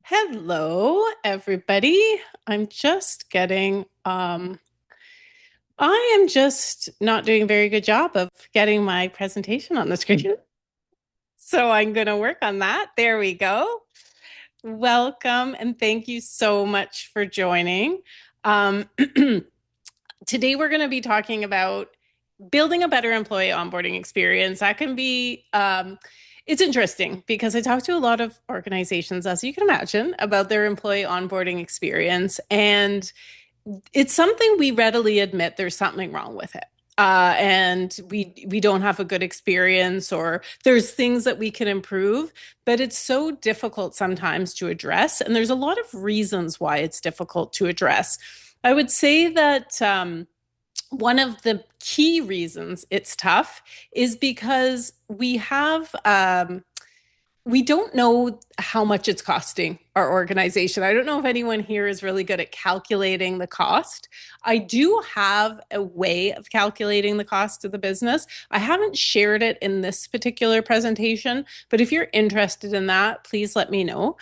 Hello, everybody. I'm just getting, I am just not doing a very good job of getting my presentation on the screen. So I'm going to work on that. There we go. Welcome, and thank you so much for joining. Um, Today, we're going to be talking about building a better employee onboarding experience. That can be, it's interesting because I talk to a lot of organizations, as you can imagine, about their employee onboarding experience. And it's something we readily admit there's something wrong with it. And we don't have a good experience, or there's things that we can improve, but it's so difficult sometimes to address. And there's a lot of reasons why it's difficult to address. I would say that one of the key reasons it's tough is because we don't know how much it's costing our organization. I don't know if anyone here is really good at calculating the cost. I do have a way of calculating the cost of the business. I haven't shared it in this particular presentation, but if you're interested in that, please let me know,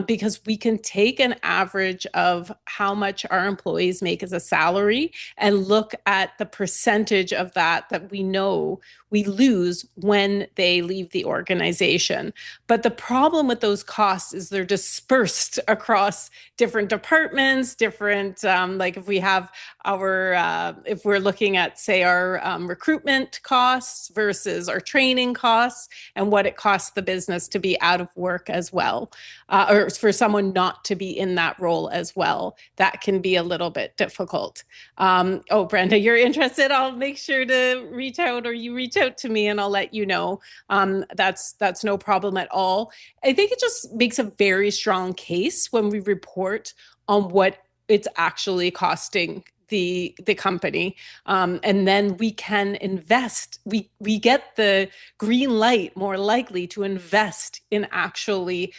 because we can take an average of how much our employees make as a salary and look at the percentage of that we know we lose when they leave the organization. But the problem with those costs is they're dispersed across different departments, different, like if we have if we're looking at, say, our recruitment costs versus our training costs and what it costs the business to be out of work as well, or for someone not to be in that role as well. That can be a little bit difficult. Oh, Brenda, you're interested? I'll make sure to reach out, or you reach out to me and I'll let you know. That's no problem at all. I think it just makes a very strong case when we report on what it's actually costing the company, and then we can invest. We get the green light more likely to invest in actually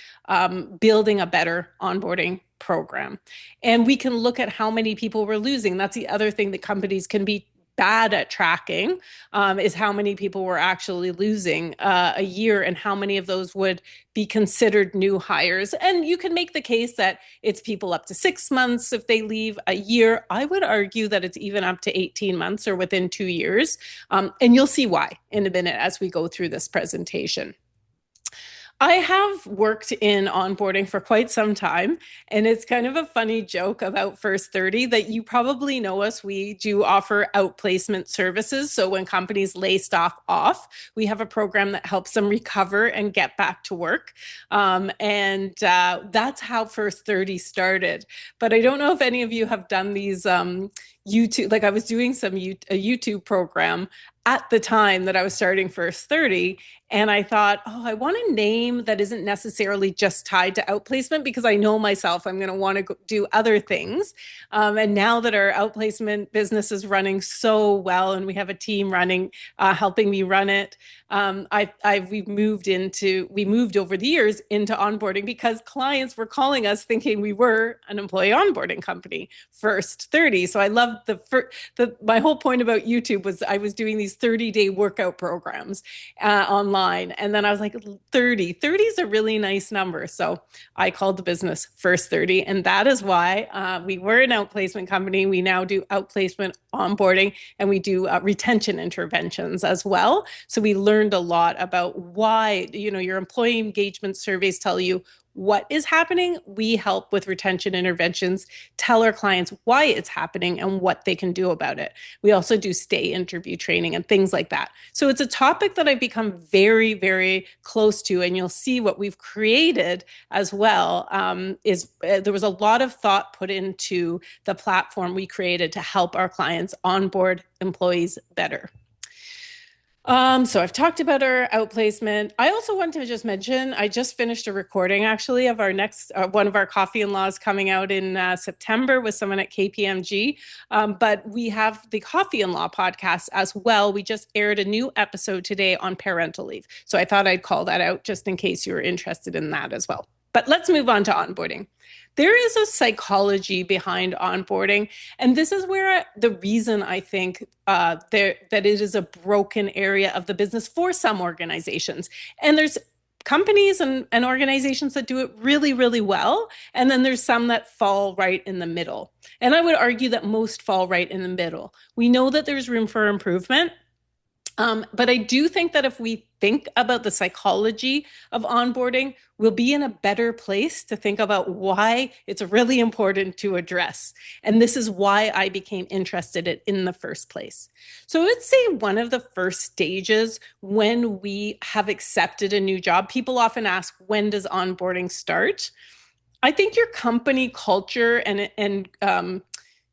building a better onboarding program. And we can look at how many people we're losing. That's the other thing that companies can be bad at tracking, is how many people we're actually losing a year and how many of those would be considered new hires. And you can make the case that it's people up to 6 months if they leave a year. I would argue that it's even up to 18 months or within 2 years. And you'll see why in a minute as we go through this presentation. I have worked in onboarding for quite some time, and it's kind of a funny joke about First30 that you probably know us. We do offer outplacement services. So when companies lay staff off, we have a program that helps them recover and get back to work. And that's how First30 started. But I don't know if any of you have done these YouTube, like I was doing a YouTube program at the time that I was starting First30. And I thought, oh, I want a name that isn't necessarily just tied to outplacement, because I know myself, I'm going to want to do other things. And now that our outplacement business is running so well and we have a team running, helping me run it, we moved over the years into onboarding because clients were calling us thinking we were an employee onboarding company, First30. So I loved my whole point about YouTube was I was doing these 30-day workout programs online. And then I was like, 30 is a really nice number. So I called the business First30. And that is why we were an outplacement company. We now do outplacement onboarding, and we do retention interventions as well. So we learned a lot about why, your employee engagement surveys tell you what is happening. We help with retention interventions, tell our clients why it's happening and what they can do about it. We also do stay interview training and things like that. So it's a topic that I've become very, very close to, and you'll see what we've created as well. There was a lot of thought put into the platform we created to help our clients onboard employees better. So I've talked about our outplacement. I also want to just mention, I just finished a recording actually of our next, one of our coffee and laws coming out in September with someone at KPMG. But we have the Coffee and Law podcast as well. We just aired a new episode today on parental leave. So I thought I'd call that out just in case you were interested in that as well. But let's move on to onboarding. There is a psychology behind onboarding, and this is where the reason I think that it is a broken area of the business for some organizations. And there's companies and organizations that do it really, really well. And then there's some that fall right in the middle. And I would argue that most fall right in the middle. We know that there's room for improvement. But I do think that if we think about the psychology of onboarding, we'll be in a better place to think about why it's really important to address. And this is why I became interested in the first place. So I would say one of the first stages when we have accepted a new job, people often ask, when does onboarding start? I think your company culture and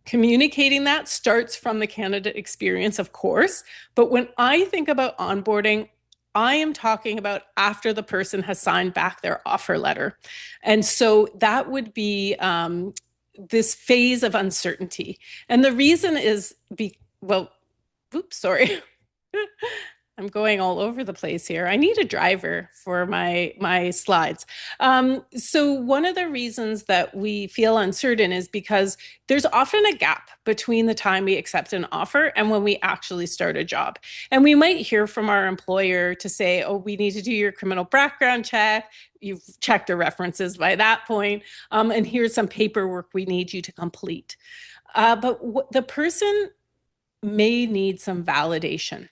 communicating that starts from the candidate experience, of course. But when I think about onboarding, I am talking about after the person has signed back their offer letter. And so that would be this phase of uncertainty. And the reason is, well, oops, sorry. I'm going all over the place here. I need a driver for my slides. So one of the reasons that we feel uncertain is because there's often a gap between the time we accept an offer and when we actually start a job. And we might hear from our employer to say, oh, we need to do your criminal background check. You've checked your references by that point. And here's some paperwork we need you to complete. But the person may need some validation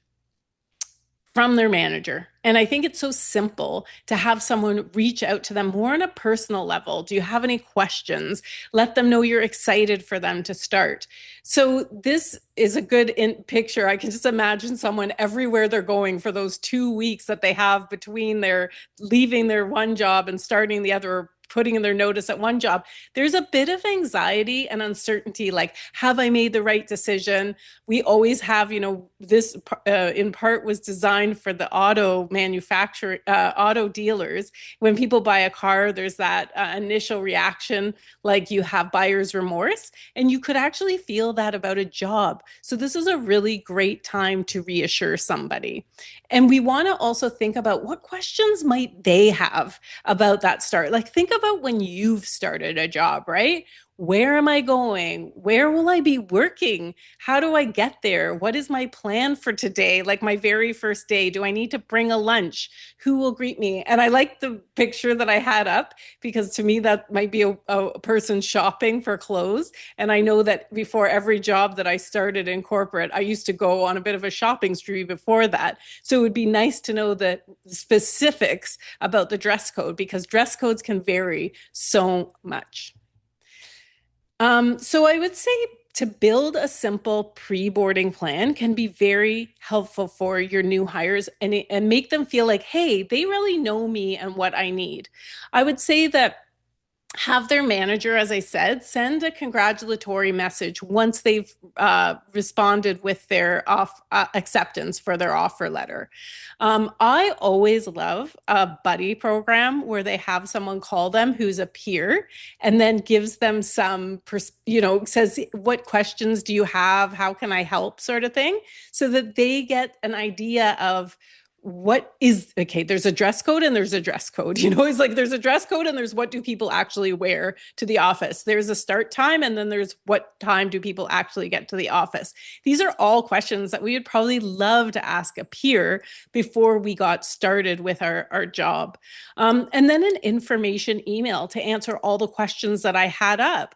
from their manager. And I think it's so simple to have someone reach out to them more on a personal level. Do you have any questions? Let them know you're excited for them to start. So this is a good picture. I can just imagine someone everywhere they're going for those 2 weeks that they have between their leaving their one job and starting the other, putting in their notice at one job. There's a bit of anxiety and uncertainty, like, have I made the right decision? We always have, this in part was designed for the auto dealers. When people buy a car, there's that initial reaction, like you have buyer's remorse, and you could actually feel that about a job. So this is a really great time to reassure somebody. And we want to also think about what questions might they have about that start. Like, think about when you've started a job, right? Where am I going? Where will I be working? How do I get there? What is my plan for today? Like my very first day, do I need to bring a lunch? Who will greet me? And I like the picture that I had up because to me, that might be a person shopping for clothes. And I know that before every job that I started in corporate, I used to go on a bit of a shopping spree before that. So it would be nice to know the specifics about the dress code because dress codes can vary so much. So I would say to build a simple pre-boarding plan can be very helpful for your new hires and make them feel like, hey, they really know me and what I need. I would say that have their manager, as I said, send a congratulatory message once they've responded with their acceptance for their offer letter. I always love a buddy program where they have someone call them who's a peer and then gives them some, says, what questions do you have? How can I help sort of thing, so that they get an idea of there's a dress code and there's a dress code, it's like there's a dress code and there's what do people actually wear to the office. There's a start time and then there's what time do people actually get to the office. These are all questions that we would probably love to ask a peer before we got started with our job. And then an information email to answer all the questions that I had up.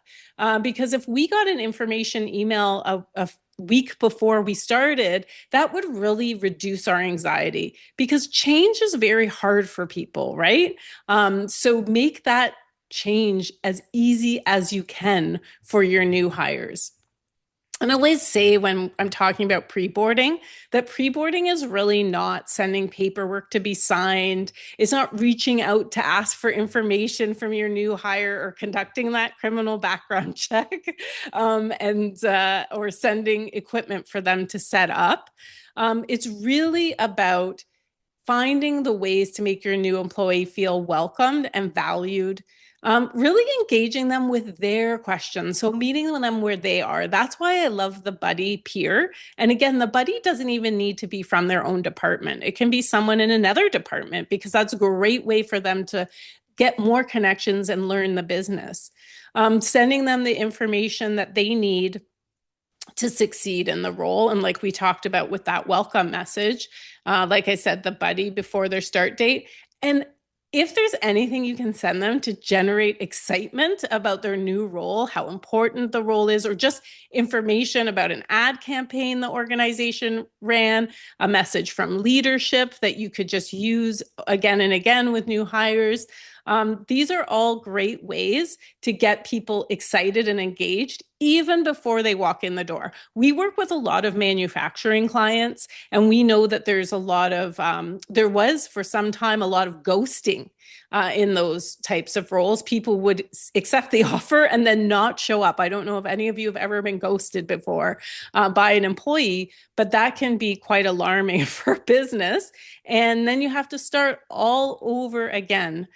Because if we got an information email a week before we started, that would really reduce our anxiety because change is very hard for people, right? So make that change as easy as you can for your new hires. And I always say when I'm talking about pre-boarding, that pre-boarding is really not sending paperwork to be signed. It's not reaching out to ask for information from your new hire or conducting that criminal background check or sending equipment for them to set up. It's really about finding the ways to make your new employee feel welcomed and valued. Really engaging them with their questions. So meeting them where they are. That's why I love the buddy peer. And again, the buddy doesn't even need to be from their own department. It can be someone in another department because that's a great way for them to get more connections and learn the business. Sending them the information that they need to succeed in the role. And like we talked about with that welcome message, like I said, the buddy before their start date. And if there's anything you can send them to generate excitement about their new role, how important the role is, or just information about an ad campaign the organization ran, a message from leadership that you could just use again and again with new hires. These are all great ways to get people excited and engaged even before they walk in the door. We work with a lot of manufacturing clients, and we know that there's a lot of, there was for some time a lot of ghosting in those types of roles. People would accept the offer and then not show up. I don't know if any of you have ever been ghosted before by an employee, but that can be quite alarming for business. And then you have to start all over again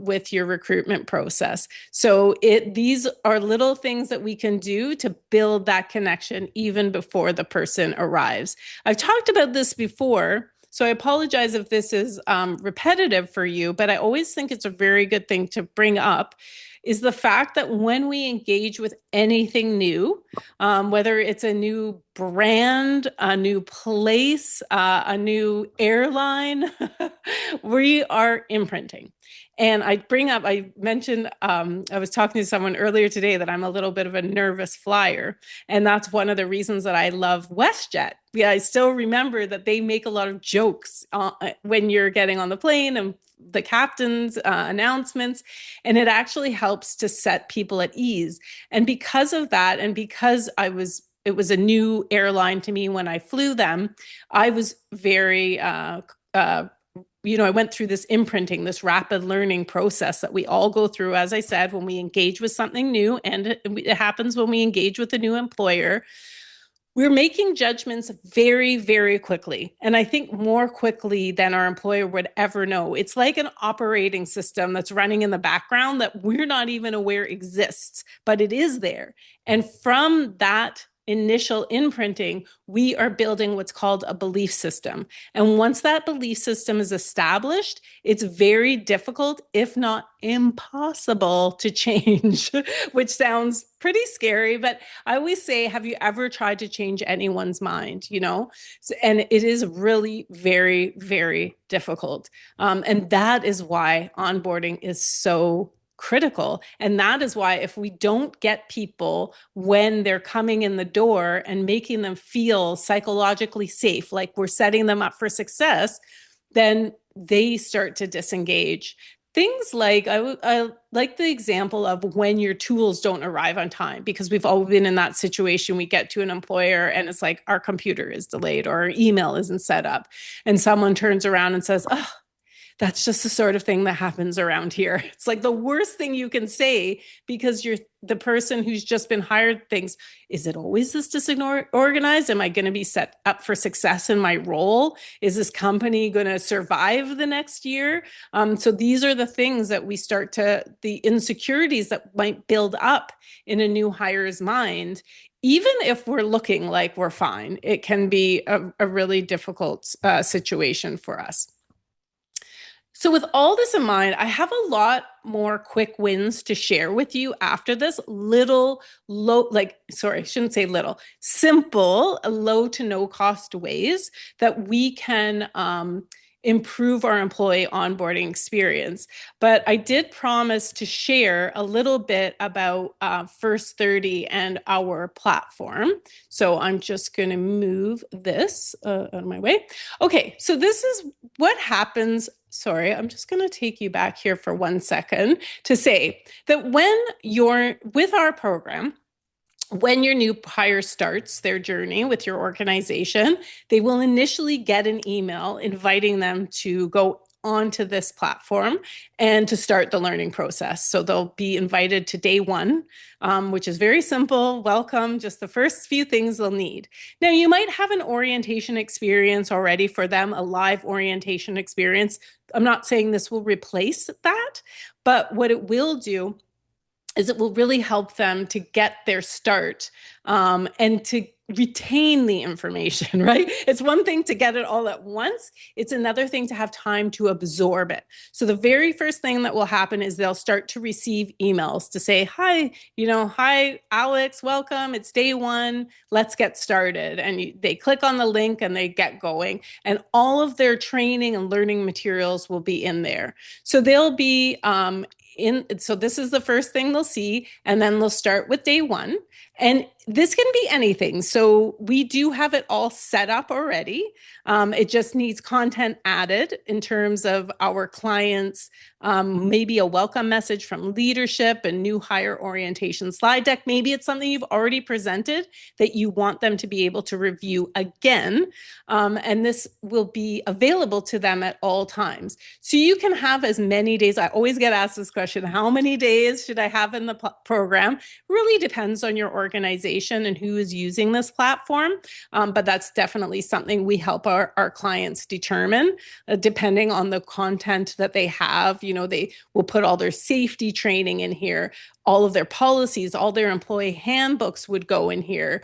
with your recruitment process. So these are little things that we can do to build that connection even before the person arrives. I've talked about this before, so I apologize if this is repetitive for you, but I always think it's a very good thing to bring up, is the fact that when we engage with anything new, whether it's a new brand, a new place, a new airline, we are imprinting. And I mentioned, I was talking to someone earlier today that I'm a little bit of a nervous flyer. And that's one of the reasons that I love WestJet. Yeah, I still remember that they make a lot of jokes when you're getting on the plane and the captain's announcements, and it actually helps to set people at ease. And because of that, and because it was a new airline to me when I flew them, I was very, I went through this imprinting, this rapid learning process that we all go through, as I said, when we engage with something new, and it happens when we engage with a new employer. We're making judgments very, very quickly. And I think more quickly than our employer would ever know. It's like an operating system that's running in the background that we're not even aware exists, but it is there. And from that initial imprinting, we are building what's called a belief system. And once that belief system is established, it's very difficult, if not impossible, to change, which sounds pretty scary. But I always say, have you ever tried to change anyone's mind? And it is really very, very difficult. And that is why onboarding is so critical. And that is why if we don't get people when they're coming in the door and making them feel psychologically safe, like we're setting them up for success, then they start to disengage. Things like, I like the example of when your tools don't arrive on time, because we've all been in that situation. We get to an employer and it's like our computer is delayed or our email isn't set up. And someone turns around and says, oh, that's just the sort of thing that happens around here. It's like the worst thing you can say, because you're the person who's just been hired thinks, is it always this disorganized? Am I going to be set up for success in my role? Is this company going to survive the next year? So these are the things that the insecurities that might build up in a new hire's mind. Even if we're looking like we're fine, it can be a really difficult situation for us. So with all this in mind, I have a lot more quick wins to share with you after this. Simple, low to no cost ways that we can improve our employee onboarding experience. But I did promise to share a little bit about First30 and our platform. So I'm just going to move this out of my way. Okay, so this is what happens. Sorry, I'm just going to take you back here for 1 second to say that when you're with our program, when your new hire starts their journey with your organization, they will initially get an email inviting them to go onto this platform and to start the learning process. So they'll be invited to day one, which is very simple. Welcome, just the first few things they'll need. Now, you might have an orientation experience already for them, a live orientation experience. I'm not saying this will replace that, but what it will do is it will really help them to get their start and to retain the information, right? It's one thing to get it all at once. It's another thing to have time to absorb it. So the very first thing that will happen is they'll start to receive emails to say, hi, hi, Alex, welcome. It's day one. Let's get started. And they click on the link and they get going. And all of their training and learning materials will be in there. So they'll be so this is the first thing they'll see, and then they'll start with day one. And this can be anything. So we do have it all set up already. It just needs content added in terms of our clients, maybe a welcome message from leadership, a new hire orientation slide deck. Maybe it's something you've already presented that you want them to be able to review again. And this will be available to them at all times. So you can have as many days. I always get asked this question, how many days should I have in the program? Really depends on your organization and who is using this platform. But that's definitely something we help our clients determine, depending on the content that they have. They will put all their safety training in here, all of their policies, all their employee handbooks would go in here.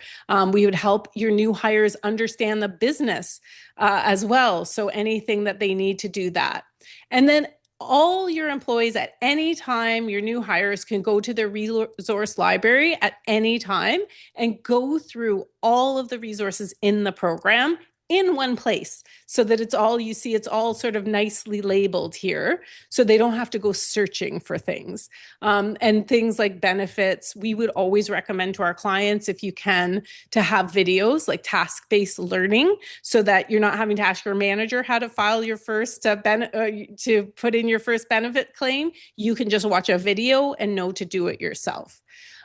We would help your new hires understand the business as well. So anything that they need to do that. And then all your employees at any time, your new hires can go to their resource library at any time and go through all of the resources in the program in one place, so that it's all sort of nicely labeled here, so they don't have to go searching for things. And things like benefits, we would always recommend to our clients, if you can, to have videos like task-based learning, so that you're not having to ask your manager how to file your first to put in your first benefit claim. You can just watch a video and know to do it yourself,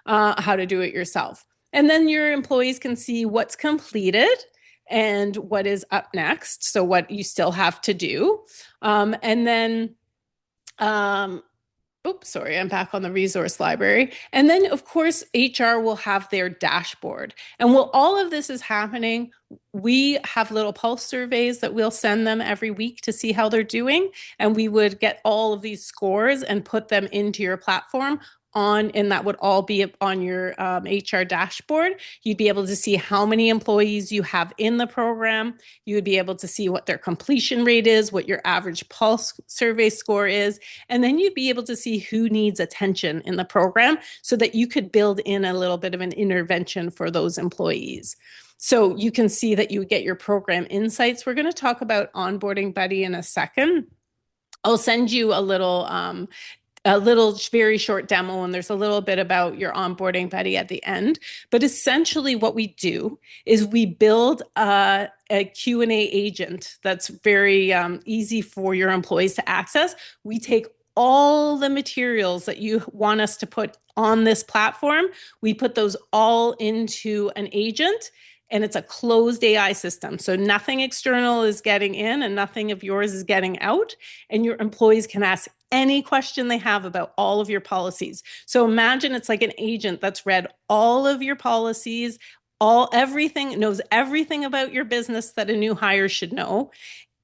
how to do it yourself. And then your employees can see what's completed and what is up next. So what you still have to do. And then, oops, sorry, I'm back on the resource library. And then, of course, HR will have their dashboard. And while all of this is happening, we have little pulse surveys that we'll send them every week to see how they're doing. And we would get all of these scores and put them into your platform and that would all be on your HR dashboard. You'd be able to see how many employees you have in the program. You would be able to see what their completion rate is, what your average pulse survey score is, and then you'd be able to see who needs attention in the program, so that you could build in a little bit of an intervention for those employees. So you can see that you get your program insights. We're going to talk about Onboarding Buddy in a second. I'll send you a little very short demo, and there's a little bit about your Onboarding Buddy at the end. But essentially what we do is we build a Q&A agent that's very easy for your employees to access. We take all the materials that you want us to put on this platform, we put those all into an agent, and it's a closed AI system. So nothing external is getting in and nothing of yours is getting out. And your employees can ask any question they have about all of your policies. So imagine it's like an agent that's read all of your policies, knows everything about your business that a new hire should know.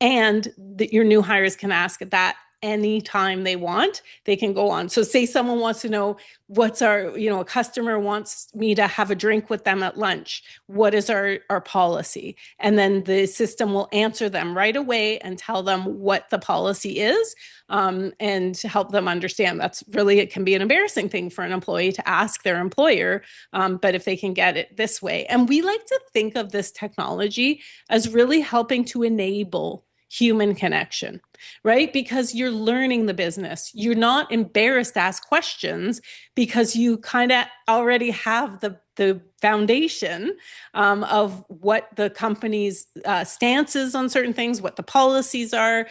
And that your new hires can ask that anytime they want, they can go on. So say someone wants to know a customer wants me to have a drink with them at lunch. What is our policy? And then the system will answer them right away and tell them what the policy is, and to help them understand. It can be an embarrassing thing for an employee to ask their employer, but if they can get it this way. And we like to think of this technology as really helping to enable human connection, right? Because you're learning the business. You're not embarrassed to ask questions because you kind of already have the foundation of what the company's stance is on certain things, what the policies are,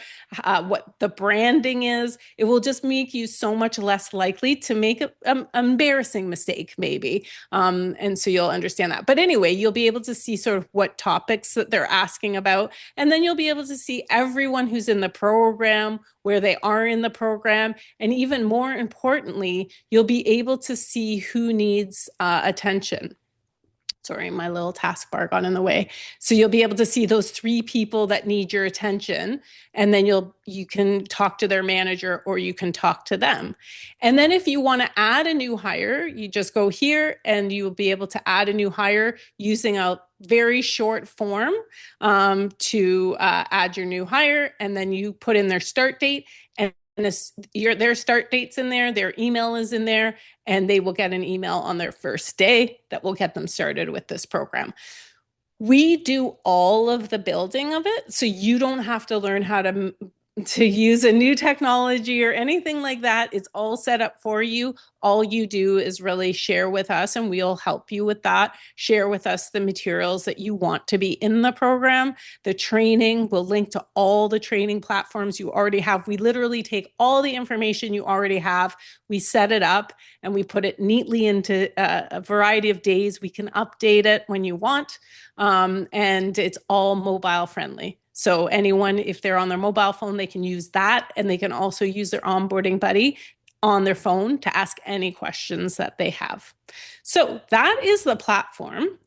what the branding is. It will just make you so much less likely to make an embarrassing mistake, maybe. And so you'll understand that. But anyway, you'll be able to see sort of what topics that they're asking about. And then you'll be able to see everyone who's in the program, where they are in the program. And even more importantly, you'll be able to see who needs attention. Sorry, my little taskbar got in the way. So you'll be able to see those 3 people that need your attention, and then you can talk to their manager or you can talk to them. And then if you want to add a new hire, you just go here and you'll be able to add a new hire using very short form to add your new hire, and then you put in their start date, and their start date's in there, their email is in there, and they will get an email on their first day that will get them started with this program. We do all of the building of it, so you don't have to learn how to use a new technology or anything like that. It's all set up for you. All you do is really share with us, and we'll help you with that. Share with us the materials that you want to be in the program. The training, we'll link to all the training platforms you already have. We literally take all the information you already have, we set it up, and we put it neatly into a variety of days. We can update it when you want, and it's all mobile friendly. So anyone, if they're on their mobile phone, they can use that, and they can also use their onboarding buddy on their phone to ask any questions that they have. So that is the platform.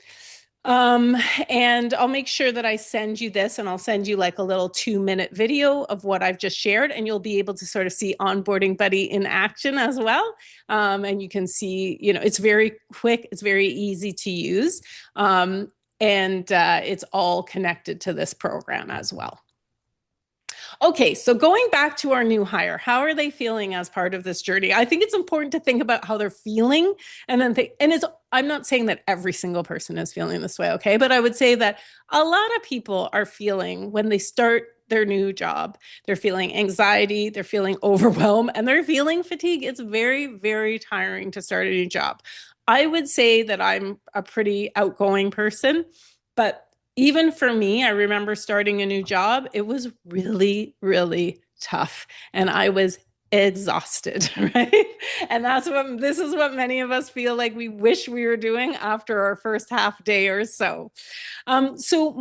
And I'll make sure that I send you this, and I'll send you like a little 2-minute video of what I've just shared, and you'll be able to sort of see Onboarding Buddy in action as well. And you can see, it's very quick, it's very easy to use. And it's all connected to this program as well. Okay, so going back to our new hire, how are they feeling as part of this journey? I think it's important to think about how they're feeling, and then I'm not saying that every single person is feeling this way, okay? But I would say that a lot of people are feeling, when they start their new job, they're feeling anxiety, they're feeling overwhelmed, and they're feeling fatigue. It's very, very tiring to start a new job. I would say that I'm a pretty outgoing person, but even for me, I remember starting a new job, it was really, really tough, and I was exhausted, right? And this is what many of us feel like we wish we were doing after our first half day or so. So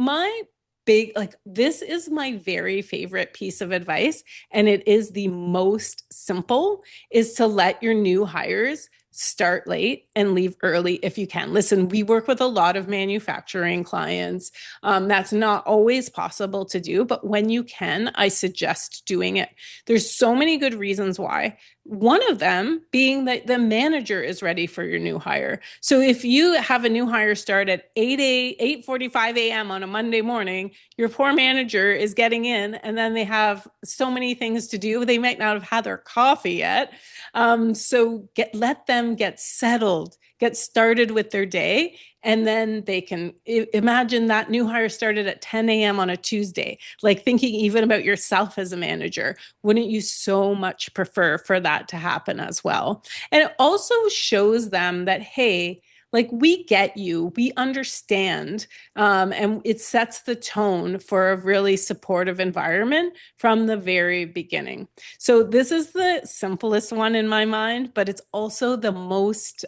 this is my very favorite piece of advice, and it is the most simple, is to let your new hires start late and leave early if you can. Listen, we work with a lot of manufacturing clients. That's not always possible to do, but when you can, I suggest doing it. There's so many good reasons why. One of them being that the manager is ready for your new hire. So if you have a new hire start at 8:45 a.m. on a Monday morning, your poor manager is getting in, and then they have so many things to do. They might not have had their coffee yet. So let them get settled, get started with their day, and then they can imagine that new hire started at 10 a.m. on a Tuesday. Like, thinking even about yourself as a manager, wouldn't you so much prefer for that to happen as well? And it also shows them that, hey, like, we get you, we understand, and it sets the tone for a really supportive environment from the very beginning. So this is the simplest one in my mind, but it's also the most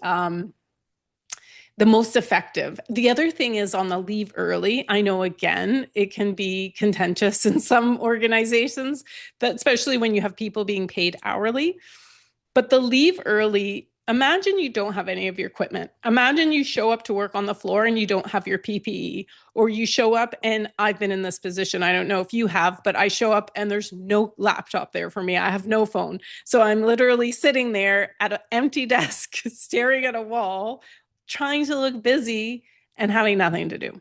effective. The other thing is on the leave early. I know, again, it can be contentious in some organizations, but especially when you have people being paid hourly. But the leave early, imagine you don't have any of your equipment. Imagine you show up to work on the floor and you don't have your PPE, or you show up, and I've been in this position. I don't know if you have, but I show up and there's no laptop there for me. I have no phone. So I'm literally sitting there at an empty desk, staring at a wall, trying to look busy and having nothing to do.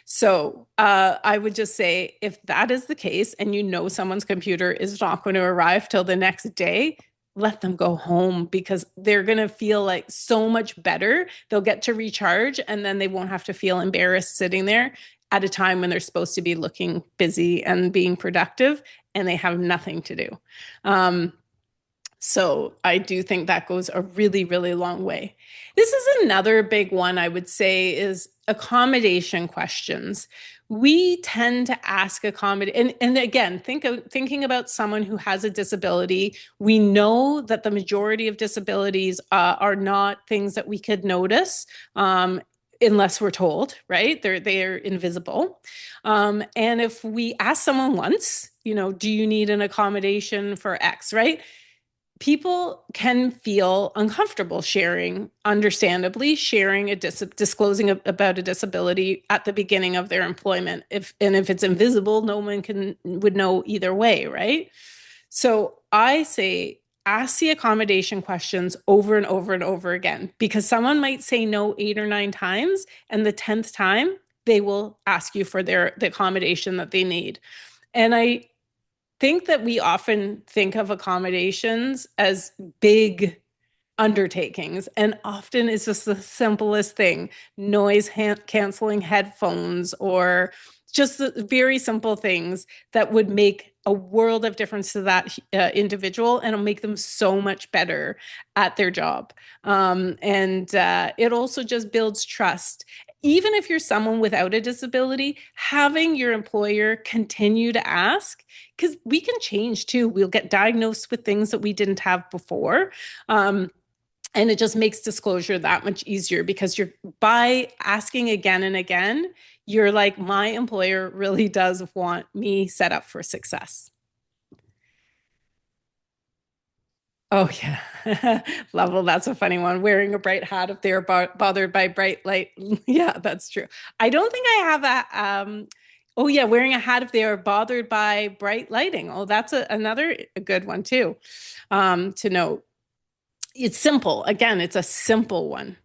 So I would just say, if that is the case and you know someone's computer is not going to arrive till the next day, let them go home, because they're going to feel like so much better. They'll get to recharge, and then they won't have to feel embarrassed sitting there at a time when they're supposed to be looking busy and being productive, and they have nothing to do. So I do think that goes a really, really long way. This is another big one, I would say, is accommodation questions. We tend to ask and again, thinking about someone who has a disability. We know that the majority of disabilities are not things that we could notice, unless we're told, right? They're invisible. And if we ask someone once, do you need an accommodation for X, right? People can feel uncomfortable understandably sharing disclosing about a disability at the beginning of their employment. If it's invisible, no one would know either way, right? So I say, ask the accommodation questions over and over and over again, because someone might say no 8 or 9 times, and the 10th time, they will ask you for the accommodation that they need. And I think that we often think of accommodations as big undertakings, and often it's just the simplest thing: noise canceling headphones, or just the very simple things that would make a world of difference to that individual, and it'll make them so much better at their job. And it also just builds trust. Even if you're someone without a disability, having your employer continue to ask, because we can change too. We'll get diagnosed with things that we didn't have before. And it just makes disclosure that much easier, because you're, by asking again and again, you're like, my employer really does want me set up for success. Oh, yeah. Level, that's a funny one. Wearing a bright hat if they're bothered by bright light. Yeah, that's true. I don't think I have oh, yeah, wearing a hat if they are bothered by bright lighting. Oh, that's another a good one too, to note. It's simple. Again, it's a simple one.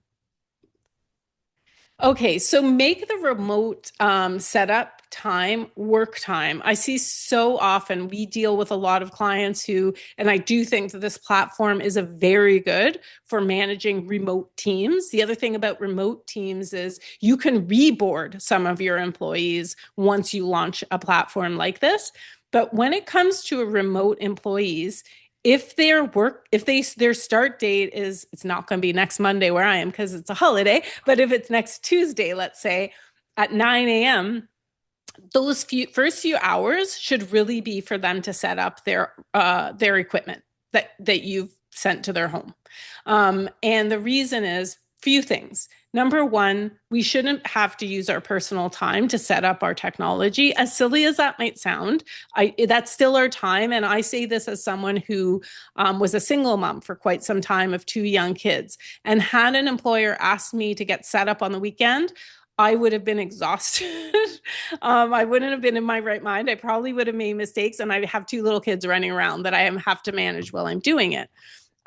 Okay, so make the remote setup time work time. I see so often we deal with a lot of clients who, and I do think that this platform is a very good for managing remote teams. The other thing about remote teams is you can reboard some of your employees once you launch a platform like this. But when it comes to a remote employees, if their start date is, it's not going to be next Monday where I am because it's a holiday, but if it's next Tuesday, let's say at 9 a.m., those first few hours should really be for them to set up their equipment that you've sent to their home. And the reason is few things. Number one, we shouldn't have to use our personal time to set up our technology. As silly as that might sound, that's still our time. And I say this as someone who was a single mom for quite some time of two young kids, and had an employer asked me to get set up on the weekend, I would have been exhausted. I wouldn't have been in my right mind. I probably would have made mistakes, and I have two little kids running around that I have to manage while I'm doing it.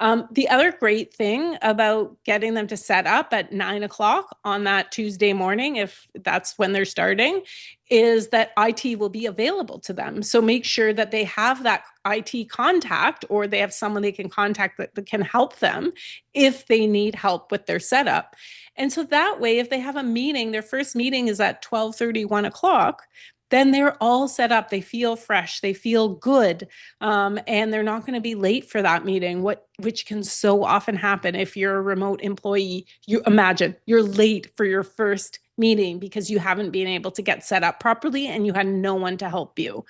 The other great thing about getting them to set up at 9 o'clock on that Tuesday morning, if that's when they're starting, is that IT will be available to them. So make sure that they have that IT contact, or they have someone they can contact that can help them if they need help with their setup. And so that way, if they have a meeting, their first meeting is at 12:30, 1 o'clock, then they're all set up. They feel fresh. They feel good. And they're not going to be late for that meeting, which can so often happen if you're a remote employee. You imagine you're late for your first meeting because you haven't been able to get set up properly and you had no one to help you.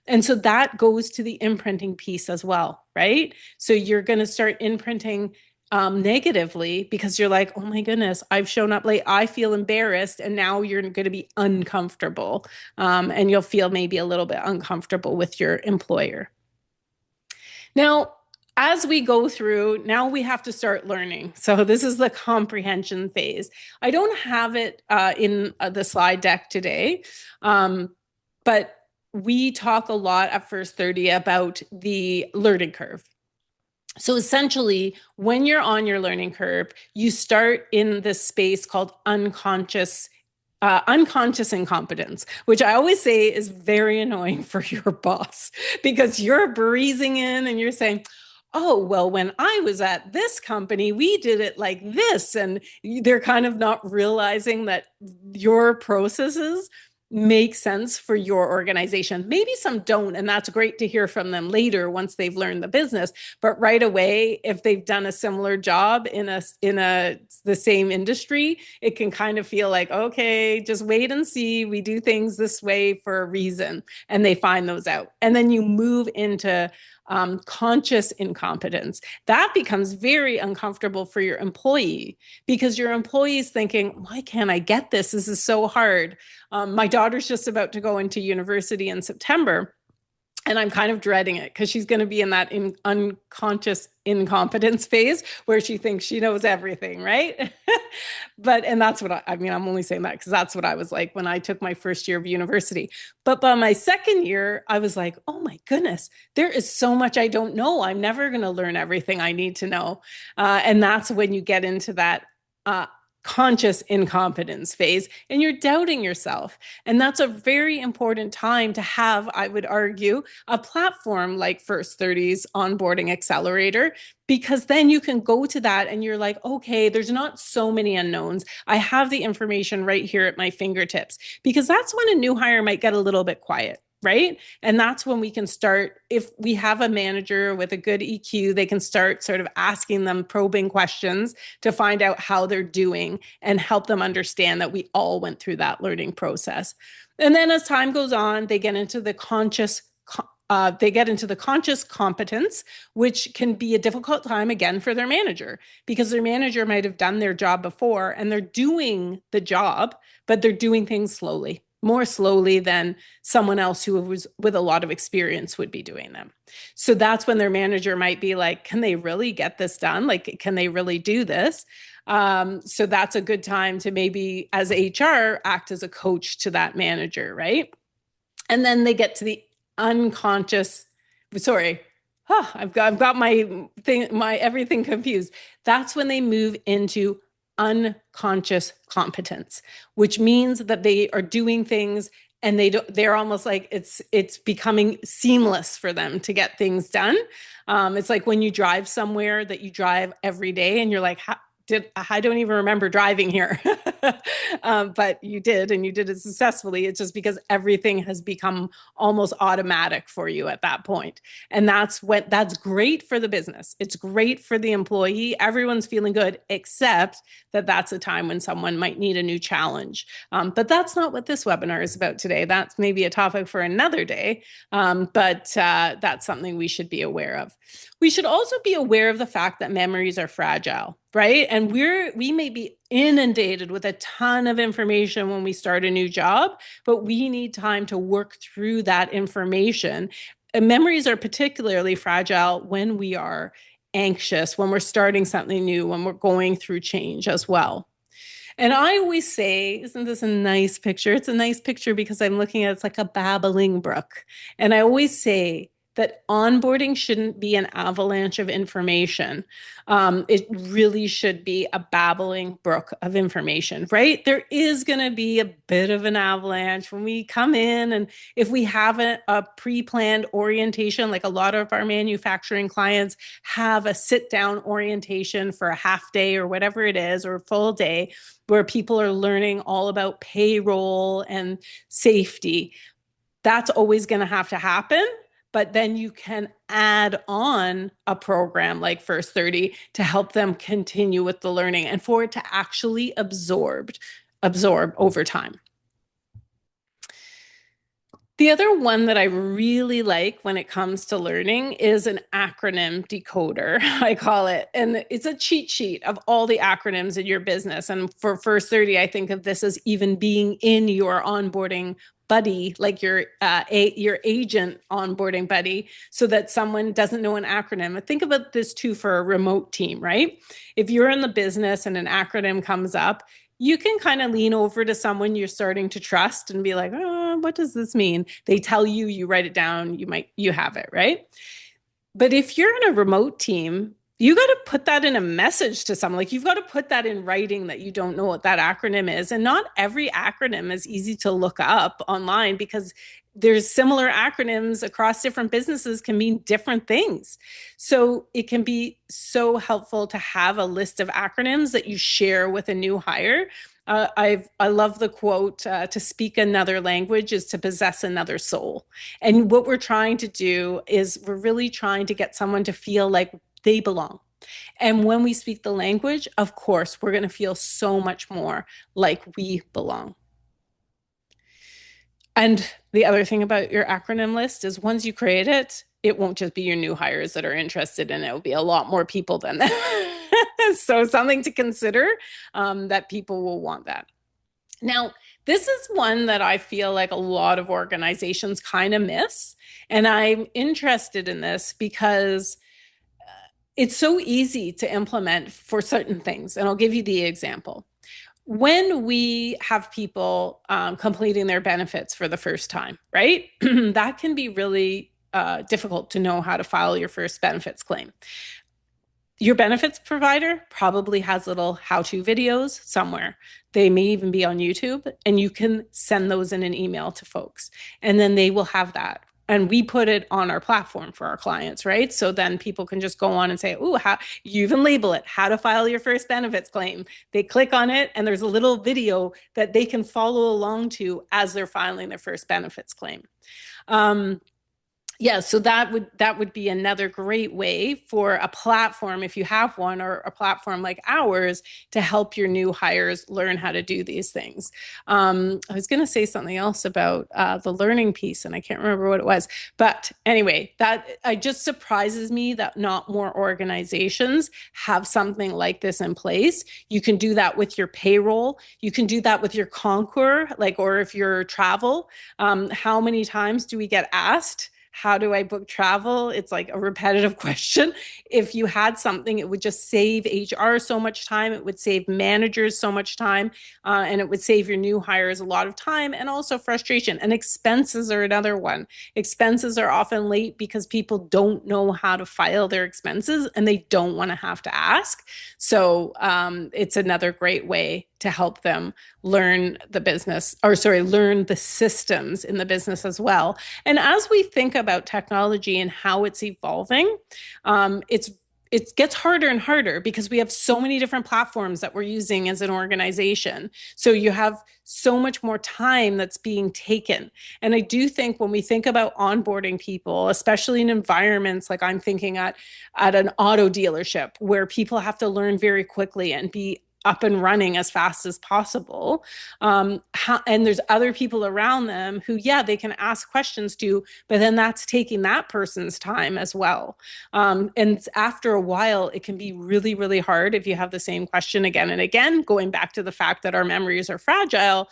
And so that goes to the imprinting piece as well, right? So you're going to start imprinting negatively because you're like, oh my goodness, I've shown up late. I feel embarrassed. And now you're going to be uncomfortable. And you'll feel maybe a little bit uncomfortable with your employer. Now, as we go through, now we have to start learning. So this is the comprehension phase. I don't have it in the slide deck today, but we talk a lot at First30 about the learning curve. So essentially, when you're on your learning curve, you start in this space called unconscious incompetence, which I always say is very annoying for your boss, because you're breezing in and you're saying, oh, well, when I was at this company, we did it like this. And they're kind of not realizing that your processes make sense for your organization. Maybe some don't, and that's great to hear from them later once they've learned the business. But right away, if they've done a similar job in the same industry, it can kind of feel like, okay, just wait and see. We do things this way for a reason, and they find those out. And then you move into conscious incompetence. That becomes very uncomfortable for your employee, because your employee is thinking, why can't I get this? This is so hard. My daughter's just about to go into university in September, and I'm kind of dreading it because she's going to be in that unconscious incompetence phase where she thinks she knows everything, right? And that's what I mean, I'm only saying that because that's what I was like when I took my first year of university. But by my second year, I was like, oh my goodness, there is so much I don't know. I'm never going to learn everything I need to know. And that's when you get into that conscious incompetence phase, and you're doubting yourself. And that's a very important time to have, I would argue, a platform like First30's Onboarding Accelerator, because then you can go to that and you're like, okay, there's not so many unknowns. I have the information right here at my fingertips, because that's when a new hire might get a little bit quiet. Right. And that's when we can start, if we have a manager with a good EQ, they can start sort of asking them probing questions to find out how they're doing and help them understand that we all went through that learning process. And then as time goes on, they get into the conscious competence, which can be a difficult time again for their manager, because their manager might have done their job before and they're doing the job, but they're doing things slowly, more slowly than someone else who was with a lot of experience would be doing them. So that's when their manager might be like, can they really get this done? Like, can they really do this? So that's a good time to maybe, as HR, act as a coach to that manager, right? And then they get to the unconscious, sorry, I've got my everything confused. That's when they move into unconscious competence, which means that they are doing things and they're almost like it's becoming seamless for them to get things done. It's like when you drive somewhere that you drive every day and you're like, I don't even remember driving here. But you did, and you did it successfully. It's just because everything has become almost automatic for you at that point. And that's great for the business. It's great for the employee. Everyone's feeling good, except that that's a time when someone might need a new challenge. But that's not what this webinar is about today. That's maybe a topic for another day. But that's something we should be aware of. We should also be aware of the fact that memories are fragile, right? And we may be inundated with a ton of information when we start a new job, but we need time to work through that information. And memories are particularly fragile when we are anxious, when we're starting something new, when we're going through change as well. And I always say, isn't this a nice picture? It's a nice picture because I'm looking at it's like a babbling brook. And I always say that onboarding shouldn't be an avalanche of information. It really should be a babbling brook of information, right? There is going to be a bit of an avalanche when we come in, and if we have a pre-planned orientation, like a lot of our manufacturing clients have a sit-down orientation for a half day or whatever it is, or a full day, where people are learning all about payroll and safety. That's always going to have to happen. But then you can add on a program like First30 to help them continue with the learning and for it to actually absorb over time. The other one that I really like when it comes to learning is an acronym decoder, I call it. And it's a cheat sheet of all the acronyms in your business. And for First30, I think of this as even being in your onboarding buddy, like your agent onboarding buddy, so that someone doesn't know an acronym. Think about this too for a remote team, right? If you're in the business and an acronym comes up, you can kind of lean over to someone you're starting to trust and be like, oh, what does this mean? They tell you, you write it down, you have it, right? But if you're in a remote team, you got to put that in a message to someone. Like, you've got to put that in writing that you don't know what that acronym is. And not every acronym is easy to look up online, because there's similar acronyms across different businesses can mean different things. So it can be so helpful to have a list of acronyms that you share with a new hire. I love the quote, to speak another language is to possess another soul. And what we're trying to do is we're really trying to get someone to feel like they belong. And when we speak the language, of course, we're going to feel so much more like we belong. And the other thing about your acronym list is once you create it, it won't just be your new hires that are interested in it. It'll be a lot more people than that. So something to consider, that people will want that. Now, this is one that I feel like a lot of organizations kind of miss. And I'm interested in this because it's so easy to implement for certain things. And I'll give you the example. When we have people completing their benefits for the first time, right? That can be really difficult to know how to file your first benefits claim. Your benefits provider probably has little how-to videos somewhere. They may even be on YouTube, and you can send those in an email to folks, and then they will have that. And we put it on our platform for our clients, right? So then people can just go on and say, "Oh, how you even label it, how to file your first benefits claim." They click on it, and there's a little video that they can follow along to as they're filing their first benefits claim. Um, yeah, so that would be another great way for a platform, if you have one, or a platform like ours, to help your new hires learn how to do these things. I was going to say something else about the learning piece, and I can't remember what it was. But anyway, that it just surprises me that not more organizations have something like this in place. You can do that with your payroll. You can do that with your Concur, like, or if you're travel. How many times do we get asked, how do I book travel? It's like a repetitive question. If you had something, it would just save HR so much time. It would save managers so much time. And it would save your new hires a lot of time and also frustration. And expenses are another one. Expenses are often late because people don't know how to file their expenses and they don't want to have to ask. So it's another great way to help them learn the business, or sorry, learn the systems in the business as well. And as we think about technology and how it's evolving, it gets harder and harder because we have so many different platforms that we're using as an organization. So you have so much more time that's being taken. And I do think when we think about onboarding people, especially in environments like I'm thinking at an auto dealership where people have to learn very quickly and be up and running as fast as possible. And there's other people around them who, yeah, they can ask questions to, but then that's taking that person's time as well. And after a while, it can be really, really hard if you have the same question again and again, going back to the fact that our memories are fragile.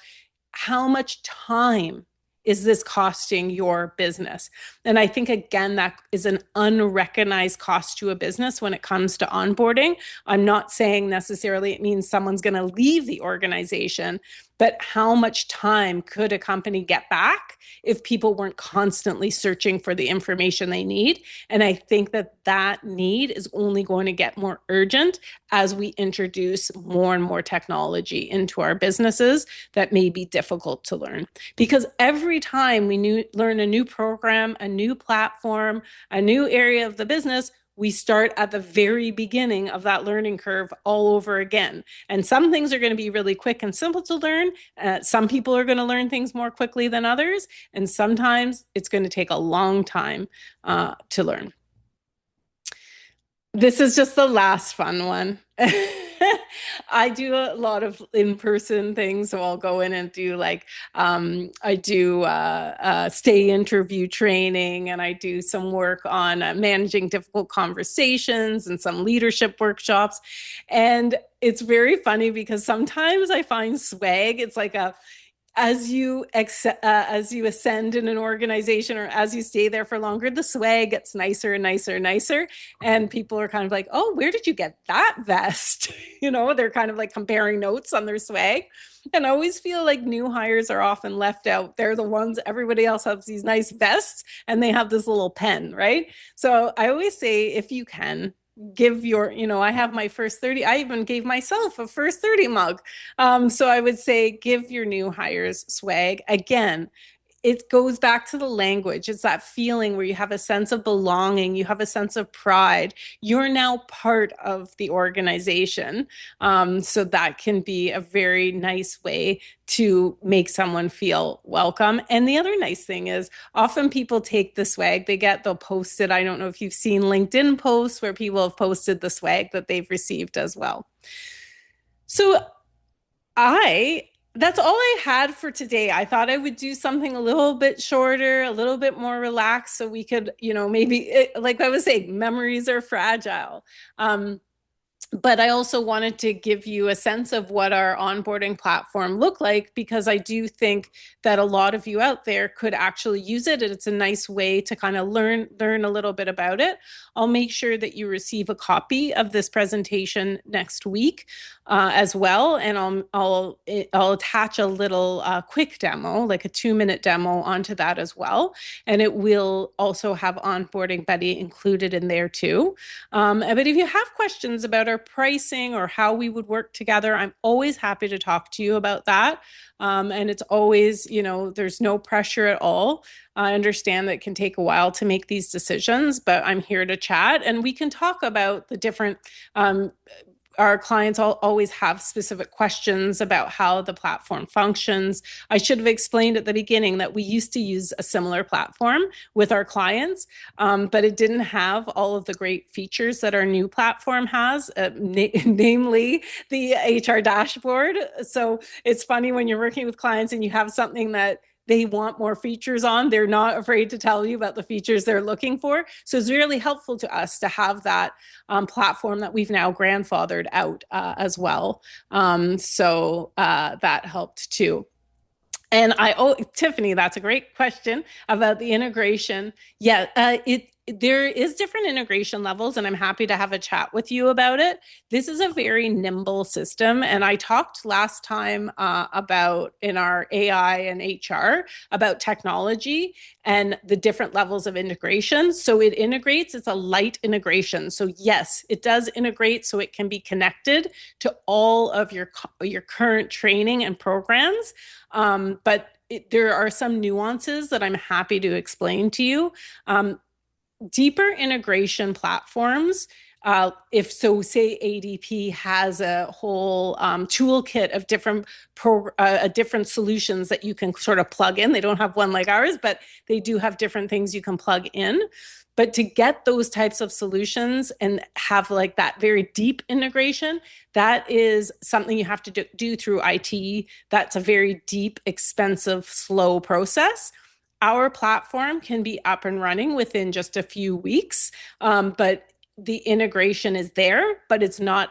How much time is this costing your business? And I think, again, that is an unrecognized cost to a business when it comes to onboarding. I'm not saying necessarily it means someone's going to leave the organization, but how much time could a company get back if people weren't constantly searching for the information they need? And I think that that need is only going to get more urgent as we introduce more and more technology into our businesses that may be difficult to learn. Because every time we learn a new program, a new platform, a new area of the business, we start at the very beginning of that learning curve all over again. And some things are going to be really quick and simple to learn. Some people are going to learn things more quickly than others. And sometimes it's going to take a long time to learn. This is just the last fun one. I do a lot of in-person things, so I'll go in and do like I do stay interview training, and I do some work on managing difficult conversations and some leadership workshops. And it's very funny because sometimes I find swag. It's like a as you ascend in an organization or as you stay there for longer, the swag gets nicer and nicer and nicer. And people are kind of like, "Oh, where did you get that vest?" They're kind of like comparing notes on their swag. And I always feel like new hires are often left out. They're the ones, everybody else has these nice vests and they have this little pen, right? So I always say, if you can, give I have my First30. I even gave myself a First30 mug. So I would say give your new hires swag. Again, it goes back to the language. It's that feeling where you have a sense of belonging, you have a sense of pride. You're now part of the organization. So that can be a very nice way to make someone feel welcome. And the other nice thing is often people take the swag they'll post it. I don't know if you've seen LinkedIn posts where people have posted the swag that they've received as well. So I that's all I had for today. I thought I would do something a little bit shorter, a little bit more relaxed, so we could, maybe, like I was saying, memories are fragile. But I also wanted to give you a sense of what our onboarding platform looked like because I do think that a lot of you out there could actually use it, and it's a nice way to kind of learn a little bit about it. I'll make sure that you receive a copy of this presentation next week as well, and I'll attach a little quick demo, like a 2-minute demo, onto that as well, and it will also have onboarding buddy included in there too. But if you have questions about our pricing or how we would work together, I'm always happy to talk to you about that. And it's always, there's no pressure at all. I understand that it can take a while to make these decisions, but I'm here to chat and we can talk about the different our clients always have specific questions about how the platform functions. I should have explained at the beginning that we used to use a similar platform with our clients, but it didn't have all of the great features that our new platform has, namely the HR dashboard. So it's funny when you're working with clients and you have something that they want more features on. They're not afraid to tell you about the features they're looking for. So it's really helpful to us to have that platform that we've now grandfathered out as well. So that helped too. And Tiffany, that's a great question about the integration. Yeah, there is different integration levels, and I'm happy to have a chat with you about it. This is a very nimble system, and I talked last time about in our AI and HR about technology and the different levels of integration. So it integrates, it's a light integration. So yes, it does integrate so it can be connected to all of your current training and programs. But there are some nuances that I'm happy to explain to you. Deeper integration platforms, if so, say ADP has a whole toolkit of different solutions that you can sort of plug in. They don't have one like ours, but they do have different things you can plug in. But to get those types of solutions and have like that very deep integration, that is something you have to do through IT. That's a very deep, expensive, slow process. Our platform can be up and running within just a few weeks, but the integration is there, but it's not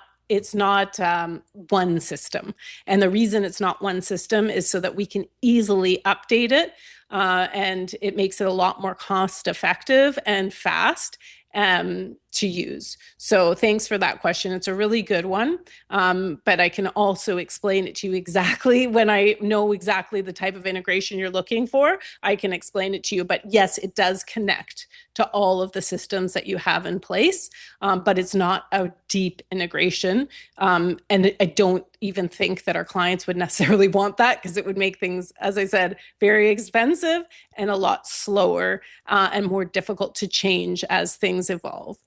one system. And the reason it's not one system is so that we can easily update it, and it makes it a lot more cost effective and fast to use. So thanks for that question. It's a really good one. But I can also explain it to you exactly when I know exactly the type of integration you're looking for. I can explain it to you. But yes, it does connect to all of the systems that you have in place, but it's not a deep integration. And I don't even think that our clients would necessarily want that because it would make things, as I said, very expensive and a lot slower and more difficult to change as things evolve.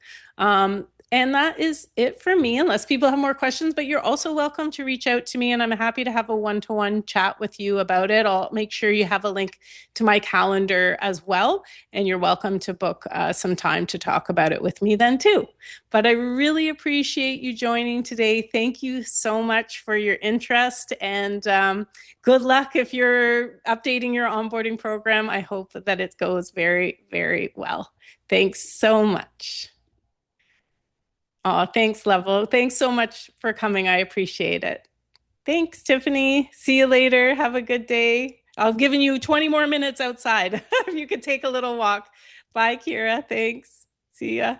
And that is it for me, unless people have more questions, but you're also welcome to reach out to me and I'm happy to have a one-to-one chat with you about it. I'll make sure you have a link to my calendar as well. And you're welcome to book some time to talk about it with me then too. But I really appreciate you joining today. Thank you so much for your interest and good luck if you're updating your onboarding program. I hope that it goes very, very well. Thanks so much. Oh, thanks, Level. Thanks so much for coming. I appreciate it. Thanks, Tiffany. See you later. Have a good day. I've given you 20 more minutes outside if you could take a little walk. Bye, Kira. Thanks. See ya.